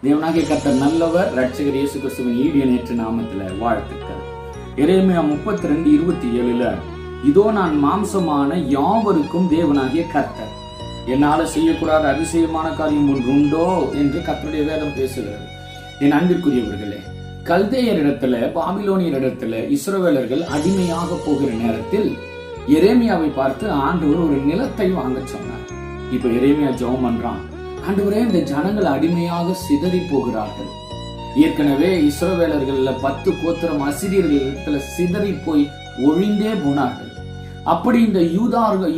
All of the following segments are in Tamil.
தேவனாகிய கர்த்தர் நல்லவர். ரட்சகர் இயேசு கிறிஸ்துவின் ஈடிய நேற்று நாமத்துல வாழ்த்துக்கள். எரேமியா 32:27 இதோ நான் மாம்சமான யாவருக்கும் தேவனாகிய கர்த்தர், என்னால செய்யக்கூடாத அதிசயமான காரியம் ஒன்று உண்டோ என்று கர்த்தருடைய வேதம் பேசுகிறது. என் அன்பிற்குரியவர்களே, கல்தேயரிடத்துல பாபிலோனியரிடத்துல இஸ்ரவேலர்கள் அடிமையாக போகிற நேரத்தில் எரேமியாவை பார்த்து ஆண்டவர் ஒரு நிலத்தை வாங்க சொன்னார். இப்ப எரேமியா ஜெபம் பண்றான், ஆண்டவரே இந்த ஜனங்கள் அடிமையாக சிதறி போகிறார்கள். ஏற்கனவே இஸ்ரவேலர்கள்ல 10 கோத்திரம் அசிரியர்கள் சிதறி போய் ஒழிந்தே போனார்கள். அப்படி இந்த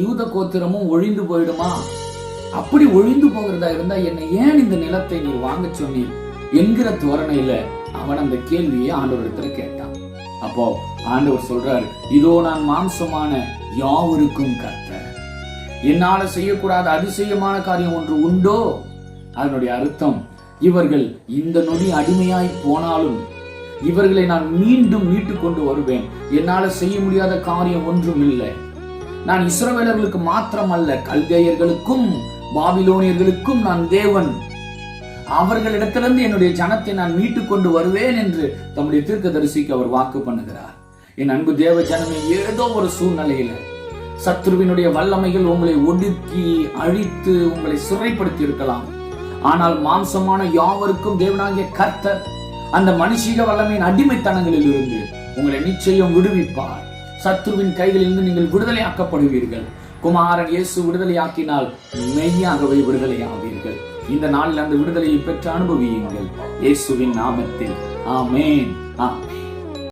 யூத கோத்திரமும் ஒழிந்து போயிடுமா? அப்படி ஒழிந்து போகிறதா இருந்தா என்னை ஏன் இந்த நிலத்தை நீ வாங்க சொன்னீர் என்கிற தோரணையில அவன் அந்த கேள்வியை ஆண்டவரிடத்துல கேட்டான். அப்போ ஆண்டவர் சொல்றாரு, இதோ நான் மாம்சமான யாவருக்கும் கர்த்தர், என்னால செய்யக்கூடாத அதிசயமான காரியம் ஒன்று உண்டோ? அதனுடைய அர்த்தம், இவர்கள் இந்த நொடி அடிமையாய் போனாலும் இவர்களை நான் மீண்டும் மீட்டு கொண்டு வருவேன். என்னால செய்ய முடியாத காரியம் ஒன்றும் இல்லை. நான் இஸ்ரவேலர்களுக்கு மாத்திரம் அல்ல, கல்தேயர்களுக்கும் பாபிலோனியர்களுக்கும் நான் தேவன். அவர்களிடத்திலிருந்து என்னுடைய ஜனத்தை நான் மீட்டு கொண்டு வருவேன் என்று தம்முடைய தீர்க்கதரிசிக்கு அவர் வாக்கு பண்ணுகிறார். என் அன்பு தேவ ஜனமே, ஏதோ ஒரு சூழ்நிலையில சத்ருவினுடைய வல்லமைகள் உங்களை ஒடுக்கி அழித்து உங்களை சிறைப்படுத்தி இருக்கலாம். ஆனால் மாம்சமான யாவருக்கும் தேவனாகிய கர்த்தர் அந்த மனுஷீக வல்லமையின் அடிமைத்தனங்களில் இருந்து உங்களை நிச்சயம் விடுவிப்பார். சத்ருவின் கைகளிலிருந்து நீங்கள் விடுதலையாக்கப்படுவீர்கள். குமாரன் இயேசு விடுதலையாக்கினால் மெய்யாகவே விடுதலையாவீர்கள். இந்த நாளில் அந்த விடுதலையை பெற்று அனுபவியுங்கள். இயேசுவின் நாமத்தில் ஆமென்.